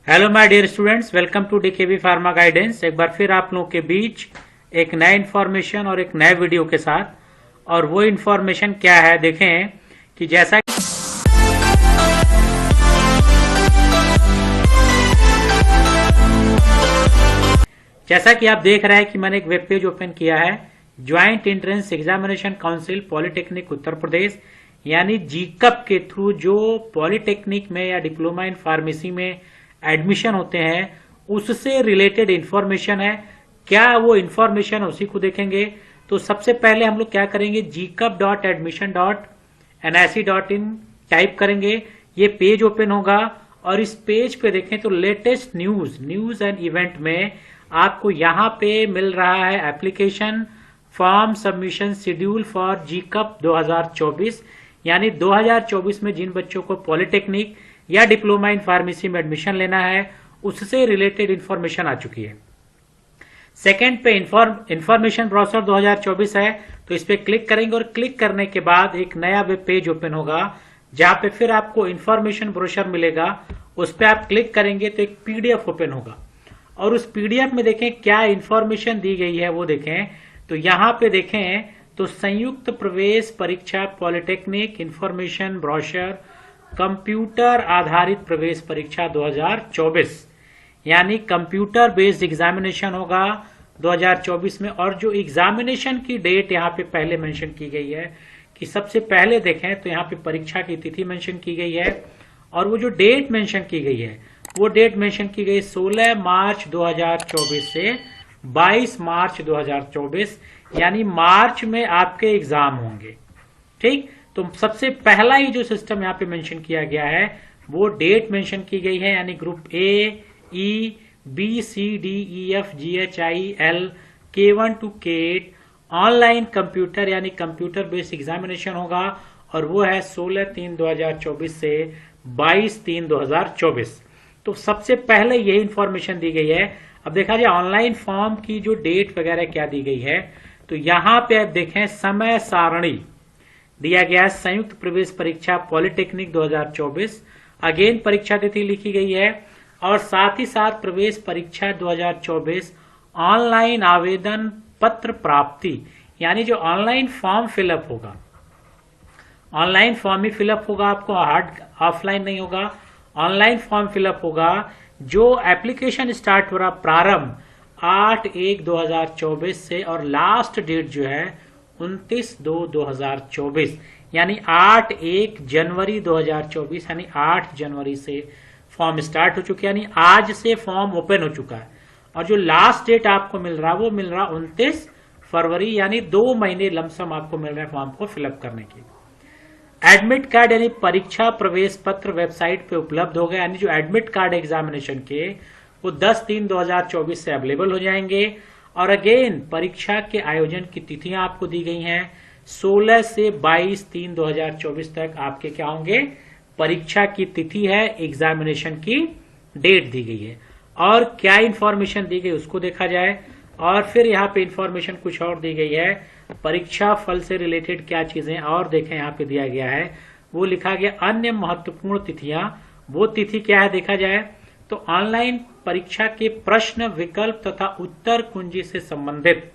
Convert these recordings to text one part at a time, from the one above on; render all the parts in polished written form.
Hello my dear students, welcome to DKV pharma guidance. एक बार फिर आप लोगों के बीच एक नया इन्फॉर्मेशन और एक नए वीडियो के साथ। और वो इन्फॉर्मेशन क्या है, देखें कि जैसा कि आप देख रहे हैं कि मैंने एक वेब पेज ओपन किया है, joint entrance examination council polytechnic Uttar Pradesh, यानी जीकप के थ्रू जो पॉलिटेक्निक में या डिप्लोमा इन फार्मेसी में एडमिशन होते हैं उससे रिलेटेड इंफॉर्मेशन है। क्या वो इंफॉर्मेशन उसी को देखेंगे। तो सबसे पहले हम लोग क्या करेंगे, gcup.admission.nic.in टाइप करेंगे, ये पेज ओपन होगा और इस पेज पे देखें तो लेटेस्ट न्यूज एंड इवेंट में आपको यहाँ पे मिल रहा है application form submission schedule for JEECUP 2024, यानी 2024 में जिन बच्चों को पॉलिटेक्निक या डिप्लोमा इन फार्मेसी में एडमिशन लेना है उससे रिलेटेड इंफॉर्मेशन आ चुकी है। सेकंड पे इंफॉर्मेशन ब्राउज़र 2024 है, तो इस पे क्लिक करेंगे और क्लिक करने के बाद एक नया वेब पेज ओपन होगा जहां पे फिर आपको इंफॉर्मेशन ब्रोशर मिलेगा। उस पे आप क्लिक करेंगे तो एक पीडीएफ ओपन होगा और उस पीडीएफ में देखें क्या इंफॉर्मेशन दी गई है वो देखें। तो यहाँ पे देखें तो संयुक्त प्रवेश परीक्षा पॉलिटेक्निक इंफॉर्मेशन ब्रोशर कंप्यूटर आधारित प्रवेश परीक्षा 2024, यानी कंप्यूटर बेस्ड एग्जामिनेशन होगा 2024 में। और जो एग्जामिनेशन की डेट यहाँ पे पहले मेंशन की गई है कि सबसे पहले देखें तो यहाँ पे परीक्षा की तिथि मेंशन की गई है और वो जो डेट मेंशन की गई है वो डेट मेंशन की गई 16 मार्च 2024 से 22 मार्च 2024, यानी मार्च में आपके एग्जाम होंगे। ठीक, तो सबसे पहला ही जो सिस्टम यहाँ पे मेंशन किया गया है वो डेट मेंशन की गई है, यानी group A, E, B, C, D, E, F, G, H, I, L, K1 to K8 online computer यानी कंप्यूटर बेस्ड एग्जामिनेशन होगा और वो है 16/3/2024 से 22/3/2024। तो सबसे पहले यही इंफॉर्मेशन दी गई है। अब देखा जाए ऑनलाइन फॉर्म की जो डेट वगैरह क्या दी गई है, तो यहाँ पे आप देखें समय सारणी दिया गया है, संयुक्त प्रवेश परीक्षा पॉलिटेक्निक 2024, अगेन परीक्षा तिथि लिखी गई है और साथ ही साथ प्रवेश परीक्षा 2024 ऑनलाइन आवेदन पत्र प्राप्ति, यानी जो ऑनलाइन फॉर्म फिलअप होगा, ऑनलाइन फॉर्म ही फिलअप होगा, आपको हार्ड ऑफलाइन नहीं होगा, ऑनलाइन फॉर्म फिलअप होगा। जो एप्लीकेशन स्टार्ट हो रहा प्रारंभ 8/1/2024 से और लास्ट डेट जो है 29/2/2024, यानी 8/1 जनवरी 2024, यानी 8 जनवरी से फॉर्म स्टार्ट हो चुके, यानी आज से फॉर्म ओपन हो चुका है। और जो लास्ट डेट आपको मिल रहा वो मिल रहा 29 फरवरी, यानी 2 महीने लमसम आपको मिल रहे हैं फॉर्म को फिलअप करने की। एडमिट कार्ड यानी परीक्षा प्रवेश पत्र वेबसाइट पे उपलब्ध हो गए, यानी जो एडमिट कार्ड एग्जामिनेशन के वो 10/3/2024 से अवेलेबल हो जाएंगे। और अगेन परीक्षा के आयोजन की तिथियां आपको दी गई हैं, 16 से 22/3/2024 तक आपके क्या होंगे, परीक्षा की तिथि है, एग्जामिनेशन की डेट दी गई है। और क्या इंफॉर्मेशन दी गई उसको देखा जाए। और फिर यहाँ पे इंफॉर्मेशन कुछ और दी गई है, परीक्षा फल से रिलेटेड क्या चीजें और देखें यहाँ पे दिया गया है, वो लिखा गया अन्य महत्वपूर्ण तिथियां। वो तिथि क्या है देखा जाए तो ऑनलाइन परीक्षा के प्रश्न विकल्प तथा उत्तर कुंजी से संबंधित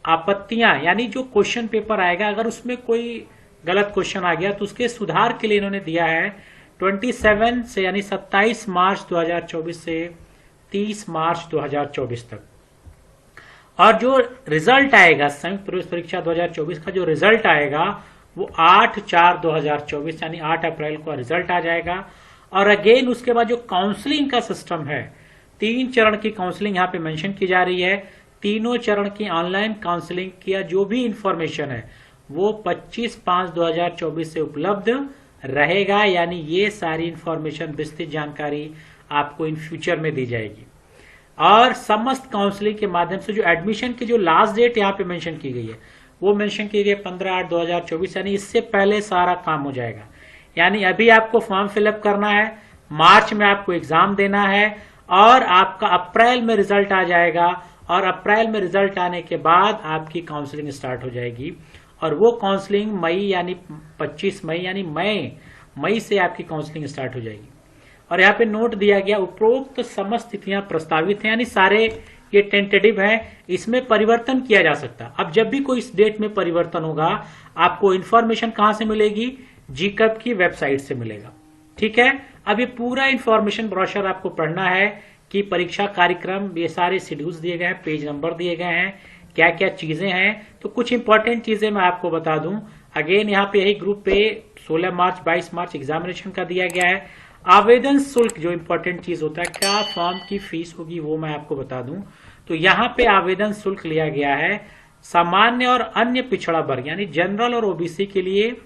आपत्तियां, यानी जो क्वेश्चन पेपर आएगा अगर उसमें कोई गलत क्वेश्चन आ गया तो उसके सुधार के लिए इन्होंने दिया है 27 से यानी 27 मार्च 2024 से 30 मार्च 2024 तक। और जो रिजल्ट आएगा संयुक्त प्रवेश परीक्षा 2024 का जो रिजल्ट आएगा वो 8/4/2024 यानी 8 अप्रैल को रिजल्ट आ जाएगा। और अगेन उसके बाद जो काउंसलिंग का सिस्टम है, 3 चरण की काउंसलिंग यहाँ पे मेंशन की जा रही है। तीनों चरण की ऑनलाइन काउंसलिंग किया जो भी इंफॉर्मेशन है वो 25/5/2024 से उपलब्ध रहेगा, यानी ये सारी इंफॉर्मेशन विस्तृत जानकारी आपको इन फ्यूचर में दी जाएगी। और समस्त काउंसलिंग के माध्यम से जो एडमिशन की जो लास्ट डेट यहाँ पे मेंशन की गई है वो मेंशन की गई 15/8/2024, यानी इससे पहले सारा काम हो जाएगा। यानी अभी आपको फॉर्म फिलअप करना है, मार्च में आपको एग्जाम देना है और आपका अप्रैल में रिजल्ट आ जाएगा और अप्रैल में रिजल्ट आने के बाद आपकी काउंसलिंग स्टार्ट हो जाएगी। और वो काउंसलिंग मई यानी 25 मई यानी मई से आपकी काउंसलिंग स्टार्ट हो जाएगी। और यहाँ पे नोट दिया गया उपरोक्त समस्त तिथियां प्रस्तावित हैं, यानी सारे ये टेंटेटिव है, इसमें परिवर्तन किया जा सकता है। अब जब भी कोई इस डेट में परिवर्तन होगा आपको इंफॉर्मेशन कहां से मिलेगी, जीकब की वेबसाइट से मिलेगा। ठीक है, अब ये पूरा इंफॉर्मेशन ब्रोशर आपको पढ़ना है कि परीक्षा कार्यक्रम, ये सारे शेड्यूल्स दिए गए हैं, पेज नंबर दिए गए हैं, क्या क्या चीजें हैं। तो कुछ इंपॉर्टेंट चीजें मैं आपको बता दूं। अगेन यहाँ पे यही ग्रुप पे 16 मार्च 22 मार्च एग्जामिनेशन का दिया गया है। आवेदन शुल्क जो इंपॉर्टेंट चीज होता है, क्या फॉर्म की फीस होगी वो मैं आपको बता दूं। तो यहाँ पे आवेदन शुल्क लिया गया है सामान्य और अन्य पिछड़ा वर्ग यानी जनरल और ओबीसी के लिए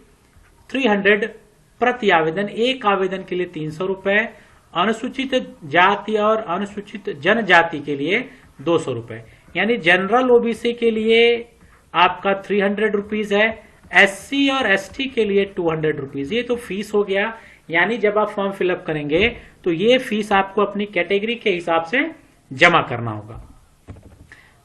300 प्रति आवेदन, एक आवेदन के लिए 300 रुपए, अनुसूचित जाति और अनुसूचित जनजाति के लिए 200 रुपए, यानी जनरल ओबीसी के लिए आपका 300 रुपीज है, एससी और एसटी के लिए 200 रुपीज। ये तो फीस हो गया, यानी जब आप फॉर्म फिलअप करेंगे तो ये फीस आपको अपनी कैटेगरी के हिसाब से जमा करना होगा।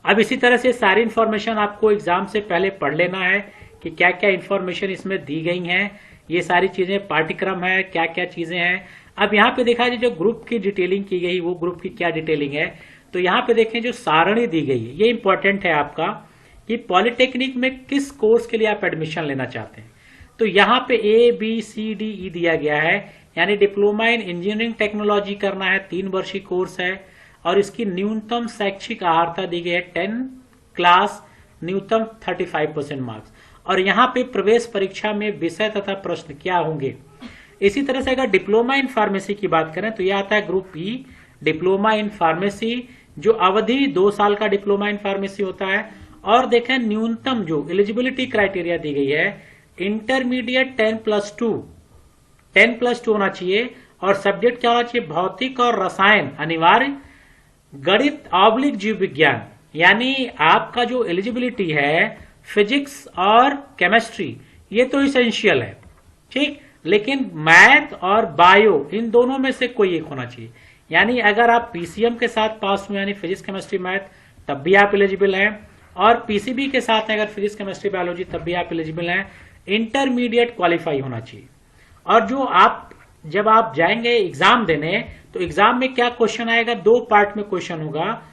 अब इसी तरह से सारी इंफॉर्मेशन आपको एग्जाम से पहले पढ़ लेना है कि क्या क्या इंफॉर्मेशन इसमें दी गई हैं, ये सारी चीजें, पाठ्यक्रम है, क्या क्या चीजें हैं। अब यहाँ पे देखा जाए जो ग्रुप की डिटेलिंग की गई वो ग्रुप की क्या डिटेलिंग है, तो यहाँ पे देखें जो सारणी दी गई है, ये इंपॉर्टेंट है आपका कि पॉलिटेक्निक में किस कोर्स के लिए आप एडमिशन लेना चाहते हैं। तो यहाँ पे ABCDE दिया गया है, यानी डिप्लोमा इन इंजीनियरिंग टेक्नोलॉजी करना है, 3 वर्षीय कोर्स है और इसकी न्यूनतम शैक्षिक अर्हता दी गई है 10 क्लास, न्यूनतम 35% मार्क्स। और यहाँ पे प्रवेश परीक्षा में विषय तथा प्रश्न क्या होंगे। इसी तरह से अगर डिप्लोमा इन फार्मेसी की बात करें तो यह आता है group E, diploma in pharmacy, जो अवधि 2 साल का डिप्लोमा इन फार्मेसी होता है। और देखें न्यूनतम जो एलिजिबिलिटी क्राइटेरिया दी गई है, इंटरमीडिएट 10+2 होना चाहिए और सब्जेक्ट क्या होना चाहिए, भौतिक और रसायन अनिवार्य, गणित ऑब्लिक जीव विज्ञान, यानी आपका जो एलिजिबिलिटी है फिजिक्स और केमिस्ट्री ये तो इसेंशियल है, ठीक, लेकिन मैथ और बायो इन दोनों में से कोई एक होना चाहिए। यानी अगर आप पीसीएम के साथ पास हुए यानी फिजिक्स केमिस्ट्री मैथ तब भी आप एलिजिबल हैं, और पीसीबी के साथ अगर फिजिक्स केमिस्ट्री बायोलॉजी तब भी आप एलिजिबल हैं। इंटरमीडिएट क्वालिफाई होना चाहिए। और जो आप जब आप जाएंगे एग्जाम देने तो एग्जाम में क्या क्वेश्चन आएगा, 2 पार्ट में क्वेश्चन होगा।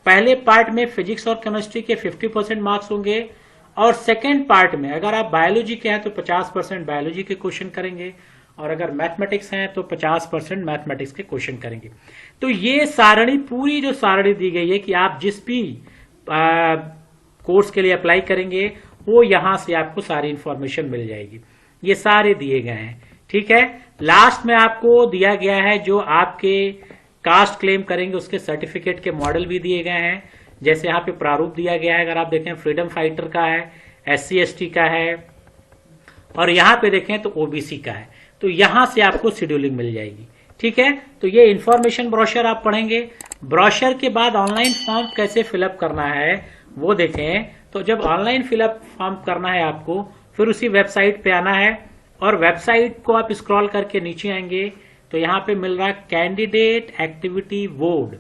पहले पार्ट में फिजिक्स और केमिस्ट्री के 50% मार्क्स होंगे और सेकेंड पार्ट में अगर आप बायोलॉजी के हैं तो 50% बायोलॉजी के क्वेश्चन करेंगे और अगर मैथमेटिक्स हैं तो 50% मैथमेटिक्स के क्वेश्चन करेंगे। तो ये सारणी, पूरी जो सारणी दी गई है कि आप जिस भी कोर्स के लिए अप्लाई करेंगे वो यहां से आपको सारी इंफॉर्मेशन मिल जाएगी। ये सारे दिए गए हैं, ठीक है। लास्ट में आपको दिया गया है जो आपके कास्ट क्लेम करेंगे उसके सर्टिफिकेट के मॉडल भी दिए गए हैं। जैसे यहाँ पे प्रारूप दिया गया है, अगर आप देखें फ्रीडम फाइटर का है, SC/ST का है और यहाँ पे देखें तो OBC का है। तो यहां से आपको शेड्यूलिंग मिल जाएगी, ठीक है। तो ये इंफॉर्मेशन ब्रोशर आप पढ़ेंगे। ब्रोशर के बाद ऑनलाइन फॉर्म कैसे फिलअप करना है वो देखें। तो जब ऑनलाइन फिलअप फॉर्म करना है आपको फिर उसी वेबसाइट पे आना है और वेबसाइट को आप स्क्रॉल करके नीचे आएंगे तो यहाँ पे मिल रहा है कैंडिडेट एक्टिविटी बोर्ड,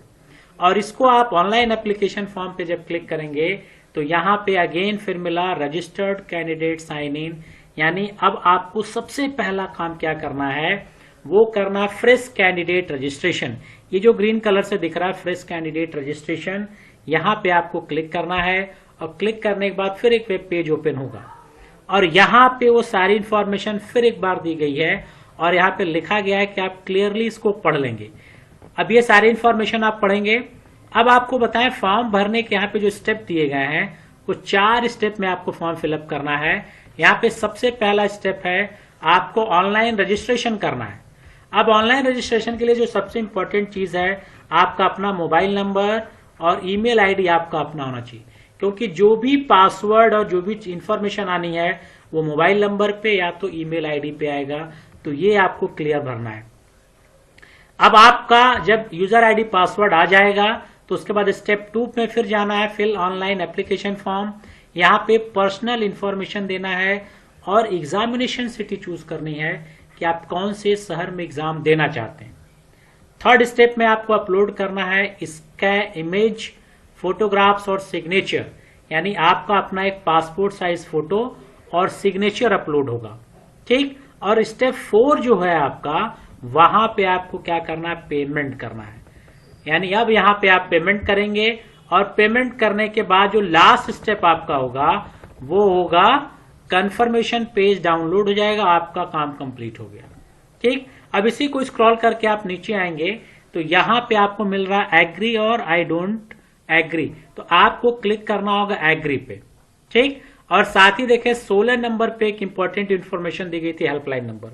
और इसको आप ऑनलाइन एप्लीकेशन फॉर्म पे जब क्लिक करेंगे तो यहाँ पे अगेन फिर मिला रजिस्टर्ड कैंडिडेट साइन इन, यानी अब आपको सबसे पहला काम क्या करना है वो करना फ्रेश कैंडिडेट रजिस्ट्रेशन। ये जो ग्रीन कलर से दिख रहा है फ्रेश कैंडिडेट रजिस्ट्रेशन, यहाँ पे आपको क्लिक करना है और क्लिक करने के बाद फिर एक वेब पेज ओपन होगा और यहाँ पे वो सारी इंफॉर्मेशन फिर एक बार दी गई है और यहाँ पे लिखा गया है कि आप क्लियरली इसको पढ़ लेंगे। अब ये सारी इंफॉर्मेशन आप पढ़ेंगे। अब आपको बताएं फॉर्म भरने के यहाँ पे जो स्टेप दिए गए हैं वो 4 स्टेप में आपको फॉर्म फिलअप करना है। यहाँ पे सबसे पहला स्टेप है आपको ऑनलाइन रजिस्ट्रेशन करना है। अब ऑनलाइन रजिस्ट्रेशन के लिए जो सबसे इंपॉर्टेंट चीज है आपका अपना मोबाइल नंबर और ईमेल आईडी आपका अपना होना चाहिए, क्योंकि जो भी पासवर्ड और जो भी इंफॉर्मेशन आनी है वो मोबाइल नंबर पे या तो ईमेल आईडी पे आएगा। तो ये आपको क्लियर भरना है। अब आपका जब यूजर आईडी पासवर्ड आ जाएगा तो उसके बाद स्टेप 2 में फिर जाना है फिल ऑनलाइन एप्लीकेशन फॉर्म। यहाँ पे पर्सनल इंफॉर्मेशन देना है और एग्जामिनेशन सिटी चूज करनी है कि आप कौन से शहर में एग्जाम देना चाहते हैं। 3rd स्टेप में आपको अपलोड करना है इसका इमेज, फोटोग्राफ्स और सिग्नेचर, यानी आपका अपना एक पासपोर्ट साइज फोटो और सिग्नेचर अपलोड होगा, ठीक। और स्टेप 4 जो है आपका वहां पे आपको क्या करना है, पेमेंट करना है। यानी अब यहाँ पे आप पेमेंट करेंगे और पेमेंट करने के बाद जो लास्ट स्टेप आपका होगा वो होगा कंफर्मेशन पेज डाउनलोड हो जाएगा, आपका काम कंप्लीट हो गया। ठीक, अब इसी को स्क्रॉल करके आप नीचे आएंगे तो यहां पे आपको मिल रहा है एग्री और आई डोंट एग्री, तो आपको क्लिक करना होगा एग्री पे। ठीक, और साथ ही देखें 16 नंबर पे एक इंपॉर्टेंट इंफॉर्मेशन दी गई थी, हेल्पलाइन नंबर।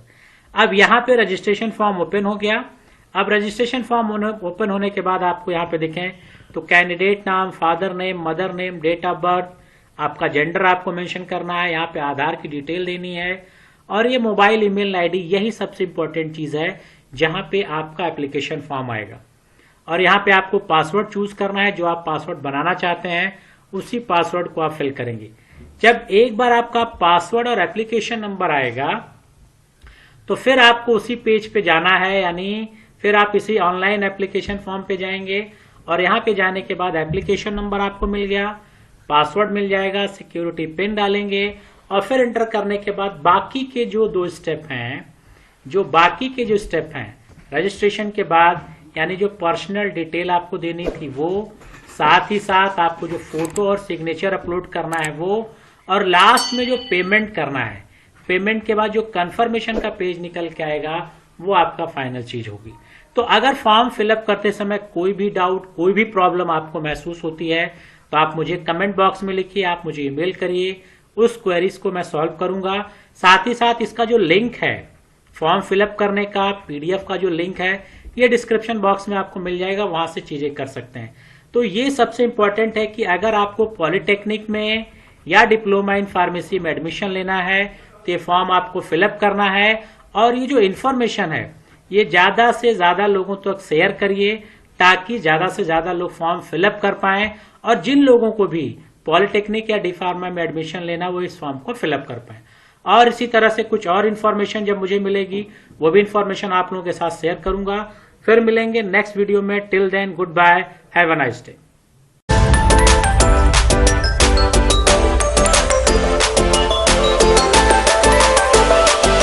अब यहाँ पे रजिस्ट्रेशन फॉर्म ओपन हो गया। अब रजिस्ट्रेशन फॉर्म ओपन होने के बाद आपको यहाँ पे देखें तो candidate name, father name, mother name, date of birth, आपका जेंडर आपको मेंशन करना है, यहाँ पे आधार की डिटेल देनी है और ये मोबाइल ईमेल आईडी, यही सबसे इंपॉर्टेंट चीज है जहां पे आपका एप्लीकेशन फॉर्म आएगा। और यहाँ पे आपको पासवर्ड चूज करना है, जो आप पासवर्ड बनाना चाहते हैं उसी पासवर्ड को आप फिल करेंगे। जब एक बार आपका पासवर्ड और एप्लीकेशन नंबर आएगा तो फिर आपको उसी पेज पे जाना है, यानी फिर आप इसी ऑनलाइन एप्लीकेशन फॉर्म पे जाएंगे और यहाँ पे जाने के बाद एप्लीकेशन नंबर आपको मिल गया, पासवर्ड मिल जाएगा, सिक्योरिटी पिन डालेंगे और फिर एंटर करने के बाद बाकी के जो 2 स्टेप हैं, रजिस्ट्रेशन के बाद यानी जो पर्सनल डिटेल आपको देनी थी वो, साथ ही साथ आपको जो फोटो और सिग्नेचर अपलोड करना है वो, और लास्ट में जो पेमेंट करना है, पेमेंट के बाद जो कंफर्मेशन का पेज निकल के आएगा वो आपका फाइनल चीज होगी। तो अगर फॉर्म फिलअप करते समय कोई भी डाउट, कोई भी प्रॉब्लम आपको महसूस होती है तो आप मुझे कमेंट बॉक्स में लिखिए, आप मुझे ईमेल करिए, उस क्वेरीज को मैं सॉल्व करूंगा। साथ ही साथ इसका जो लिंक है फॉर्म फिलअप करने का, पीडीएफ का जो लिंक है, ये डिस्क्रिप्शन बॉक्स में आपको मिल जाएगा, वहां से चीजें कर सकते हैं। तो ये सबसे इंपॉर्टेंट है कि अगर आपको पॉलिटेक्निक में या डिप्लोमा इन फार्मेसी में एडमिशन लेना है तो ये फॉर्म आपको फिलअप करना है और ये जो इन्फॉर्मेशन है ये ज्यादा से ज्यादा लोगों तक शेयर करिए ताकि ज्यादा से ज्यादा लोग फॉर्म फिलअप कर पाएं और जिन लोगों को भी पॉलिटेक्निक या डी फार्मा में एडमिशन लेना वो इस फॉर्म को फिलअप कर पाए। और इसी तरह से कुछ और इन्फॉर्मेशन जब मुझे मिलेगी वो भी इन्फॉर्मेशन आप लोगों के साथ शेयर करूंगा। फिर मिलेंगे नेक्स्ट वीडियो में। Till then good bye, have a nice day.